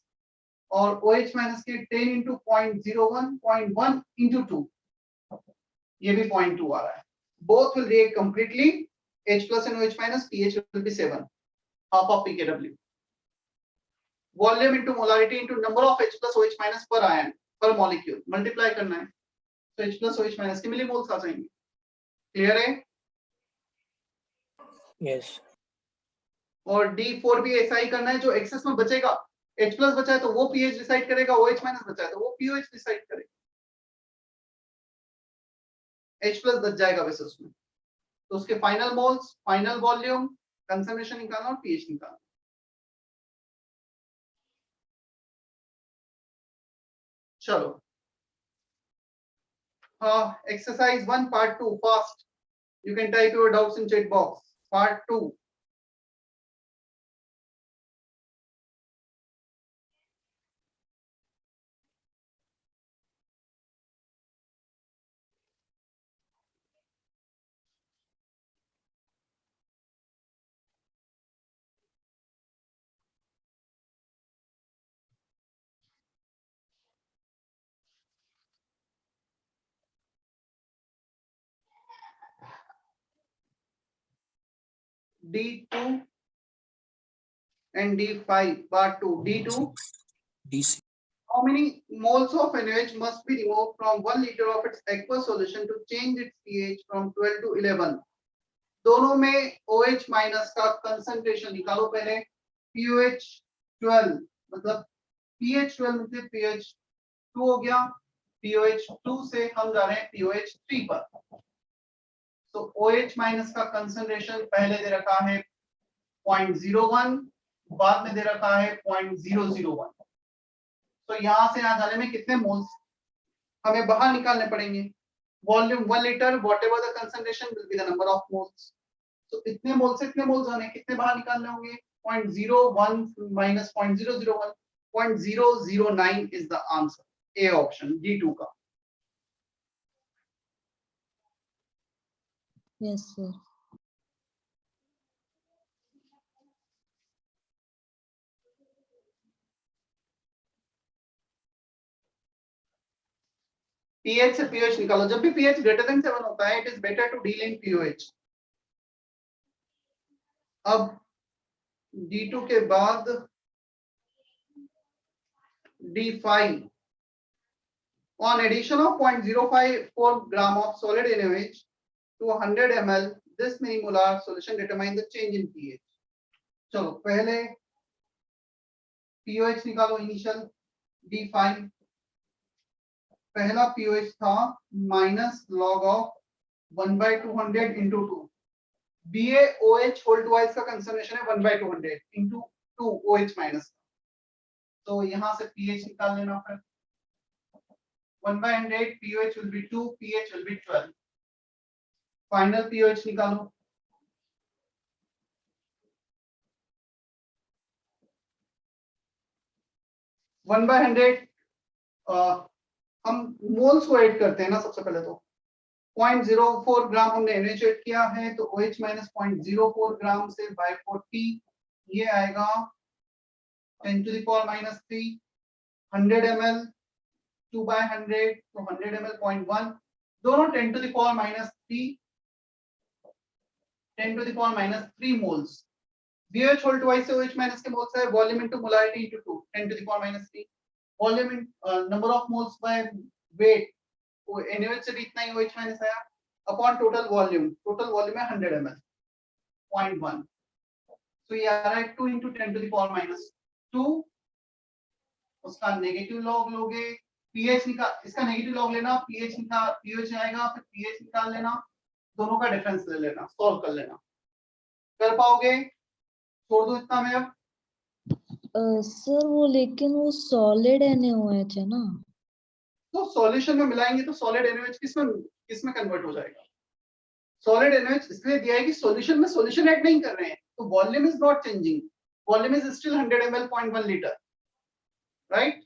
और OH माइनस के 10 इनटू 0.01 0.1 इनटू 2, ये भी 0.2 आ रहा है। Both will react completely. H plus and OH minus, pH will be 7, half of pKw. Volume into molarity into number of H plus OH minus per ion per molecule multiply करना है, तो H plus OH minus के millimoles आ जाएंगे। Clear है? Yes. और D4 भी ऐसा ही करना है। जो एक्सेस में बचेगा, H plus बचा है तो वो pH डिसाइड करेगा, OH माइनस बचा है तो वो pOH डिसाइड करेगा। H plus बच जाएगा वैसे उसमें, तो उसके final moles, final volume, concentration निकालना और पीएच निकालना। चलो exercise 1 part 2 fast, you can type your doubts in chat box. Part 2, D2 and D5 part 2 D2 DC। how many moles of NaOH must be removed from 1 liter of its aqueous solution to change its pH from 12 to 11? दोनों में OH minus का concentration निकालो पहले। pH 12 मतलब pH 12 मतलब pH 2 हो गया, pOH 2 से हम जा रहे हैं pOH 3 पर। तो OH माइनस का कंसंट्रेशन पहले दे रखा है 0.01, बाद में दे रखा है 0.001। तो यहाँ से यहाँ जाने में कितने मोल्स हमें बाहर निकालने पड़ेंगे? Volume 1 litre, whatever the concentration will be the number of moles. तो इतने मोल से इतने मोल्स आने, कितने बाहर निकालने होंगे? 0.01 minus 0.001, 0.009 is the answer. A option, D2 का. Yes, sir. pH से pH निकालो. जब भी pH greater than 7 होता है, it is better to deal in pOH. अब D2 के बाद D5. On addition of 0.054 gram of solid NaOH to 100 ml, this millimolar solution determine the change in pH. चलो पहले pOH निकालो इनिशियल D5. पहला pOH था minus log of 1/200 into 2. BaOH whole twice का concentration है 1/200 into 2 OH minus. तो यहाँ से pH निकाल लेना फिर. 1/100 pOH will be 2, pH will be 12. Final pOH निकालो. वन बाय 100 हम मोल्स को ऐड करते हैं ना. सबसे पहले तो 0.04 ग्राम हमने NaOH ऐड किया है, तो OH माइनस 0.04 ग्राम से बाय 40 ये आएगा 10 to the power minus 3. 100 ml 2/100, तो 100 ml 0.1, दोनों 10 to the power minus 3, 10 to the power minus 3 moles. BOH whole twice से OH minus के moles है, volume into molarity into 2, 10 to the power minus 3. Volume in number of moles by weight, NaOH से भी इतना ही OH minus आया upon total volume है 100 ml 0.1. तो ये आ रहा है 2 into 10 to the power minus 2. उसका नेगेटिव लॉग लोगे, pH निकाल, इसका नेगेटिव लॉग लेना, pH निकाल, pH आएगा, फिर pH निकाल लेना, दोनों का डिफरेंस ले लेना, सॉल्व कर लेना. कर पाओगे? छोड़ दो इतना मैं अब. सर वो लेकिन वो सॉलिड NaOH है ना. तो सॉल्यूशन में मिलाएंगे तो सॉलिड NaOH किसमें कन्वर्ट हो जाएगा? सॉलिड NaOH इसलिए दिया है कि सॉल्यूशन में सॉल्यूशन ऐड नहीं कर रहे हैं, तो volume is not changing, volume is still 100 ml 0.1 litre, right?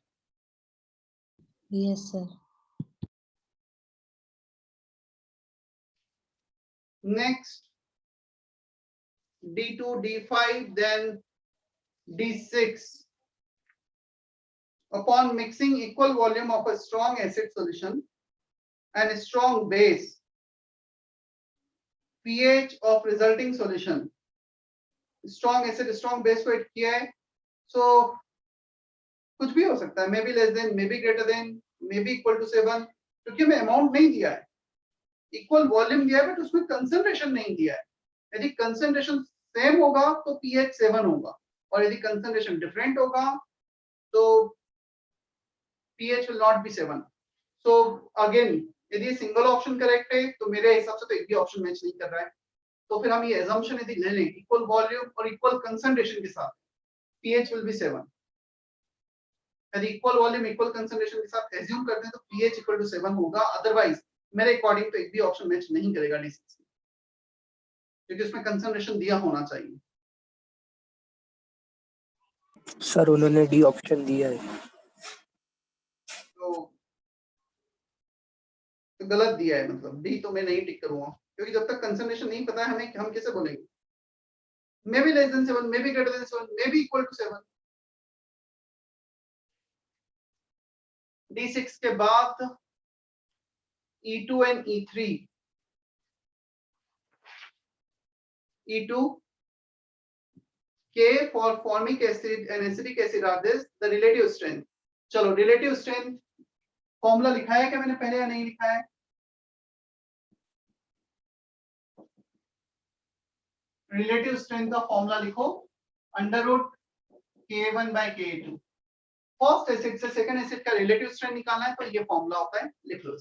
Yes, sir. Next D2, D5, then D6. Upon mixing equal volume of a strong acid solution and a strong base, pH of resulting solution, strong acid strong base को add किया है, so कुछ भी हो सकता है, may be less than, may be greater than, may be equal to 7, क्योंकि हमें अमाउंट नहीं दिया है, इक्वल वॉल्यूम दिया है बट उसमें कंसंट्रेशन नहीं दिया है. यदि कंसंट्रेशन सेम होगा तो pH 7 होगा, और यदि कंसंट्रेशन डिफरेंट होगा तो pH will not be 7. So again, यदि सिंगल ऑप्शन करेक्ट है तो मेरे हिसाब से तो एक भी ऑप्शन मैच नहीं कर रहा है, तो फिर हम ये assumption यदि ले लें इक्वल वॉल्यूम और इक्वल कंसंट्रेशन के साथ pH will be 7. यदि इक्वल वॉल्यूम इक्वल कंसंट्रेशन के साथ एज्यूम करते हैं तो pH इक्वल टू 7 होगा, अदरवाइज मेरे अकॉर्डिंग तो एक भी ऑप्शन मैच नहीं करेगा D6 में, क्योंकि उसमें कंसंट्रेशन दिया होना चाहिए. सर उन्होंने डी ऑप्शन दिया है. तो गलत दिया है, मतलब डी तो मैं नहीं टिक करूंगा, क्योंकि जब तक कंसंट्रेशन नहीं पता है हमें, हम कैसे बोलेंगे? May be less than 7, may be greater than 7, may be equal to 7. D6 के बाद E2 and E3. E2, K for formic acid and acetic acid are this, the relative strength. चलो relative strength फॉर्मूला लिखा है क्या मैंने पहले या नहीं लिखा है? रिलेटिव स्ट्रेंथ का फॉर्मूला लिखो, under root K1 by K2. First acid से सेकंड एसिड का रिलेटिव स्ट्रेंथ निकालना है तो ये फॉर्मूला होता है, लिख लो.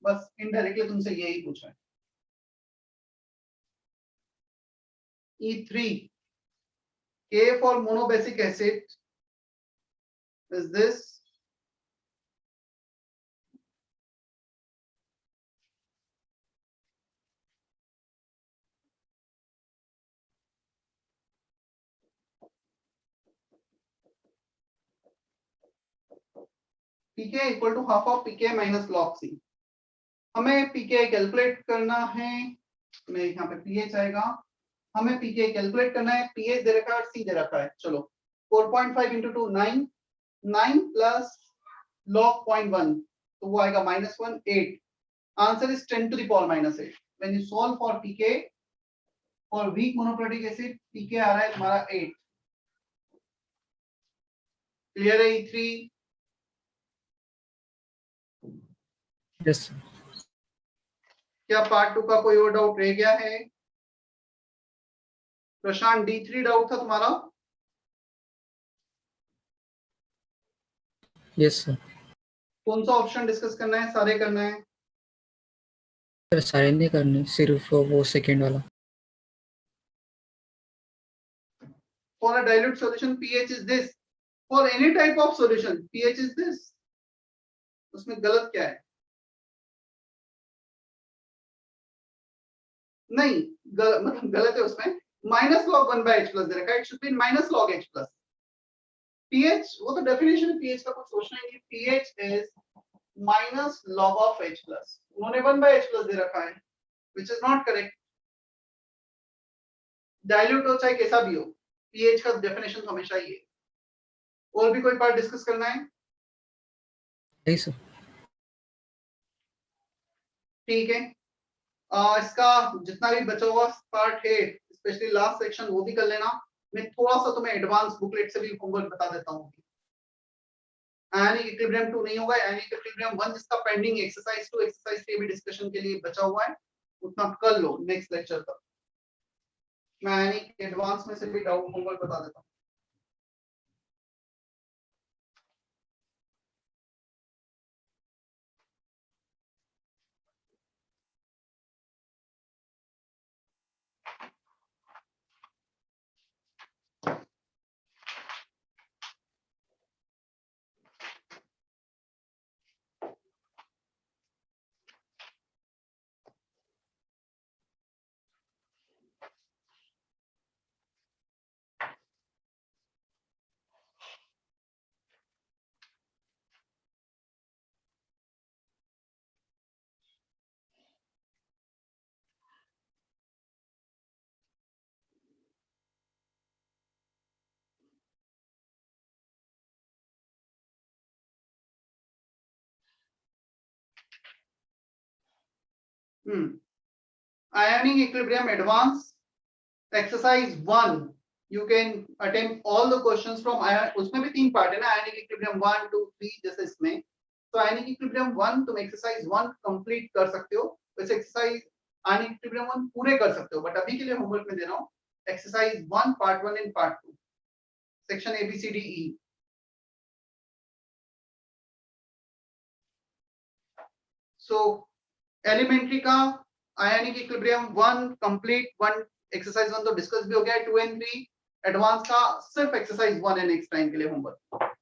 बस इनडायरेक्टली तुमसे यही पूछा है. E3, K for monobasic acid is this. pk equal to half of pk minus log c. हमें pk कैलकुलेट करना है, मैं यहाँ पे ph आएगा, हमें pk कैलकुलेट करना है, ph दे रखा है और c दे रखा है। चलो 4.5 into 2 9, 9 plus log 0.1 तो वो आएगा -1 8. Answer is 10 to the power minus 8. When you solve for pk for weak monoprotic acid, pk आ रहा है तुम्हारा 8. क्लियर है E3? Yes, sir. क्या पार्ट 2 का कोई और डाउट रह गया है? प्रशांत D3 डाउट था तुम्हारा? Yes, sir. कौन सा ऑप्शन डिस्कस करना है? सारे करना है? सर सारे नहीं करने, सिर्फ वो सेकंड वाला। For a dilute solution, pH is this. For any type of solution, pH is this. उसमें गलत क्या है? नहीं, मतलब गलत है उसमें। Minus log 1 by h plus दे रखा है, it should be minus log h plus. pH वो तो डेफिनेशन है, pH का कुछ सोचना ही नहीं। pH is minus log of h plus, उन्होंने 1 बाय h प्लस दे रखा है, which is not correct. Dilute हो चाहे कैसा भी हो, pH का डेफिनेशन हमेशा ही है। और भी कोई पार्ट डिस्कस करना है? नहीं सर। ठीक है, इसका जितना भी बचा हुआ पार्ट है, स्पेशली लास्ट सेक्शन, वो भी कर लेना। मैं थोड़ा सा तुम्हें एडवांस बुकलेट से भी होमवर्क बता देता हूँ। आयनिक इक्विलिब्रियम 2 नहीं होगा, आयनिक इक्विलिब्रियम 1 जिसका पेंडिंग एक्सरसाइज 2 एक्सरसाइज 3 भी डिस्कशन के लिए बचा हुआ है, उतना कर लो नेक्स्ट लेक्चर तक। मैं आयनिक एडवांस में से भी डाउट होमवर्क बता देता हूँ। Ionic equilibrium advance exercise 1, you can attempt all the questions from ion, उसमें भी 3 पार्ट है ना, ionic equilibrium 1 2 3 जैसे इसमें। तो ionic equilibrium 1 तुम exercise 1 कंप्लीट कर सकते हो, वैसे exercise ionic equilibrium 1 पूरे कर सकते हो, बट अभी के लिए होमवर्क में दे रहा हूँ exercise 1 part 1 and part 2 section A B C D E। so elementary का ionic equilibrium 1 complete, 1 exercise 1 तो डिस्कस भी हो गया है, 2 and 3 एडवांस का सिर्फ एक्सरसाइज 1 है नेक्स्ट टाइम के लिए होमवर्क।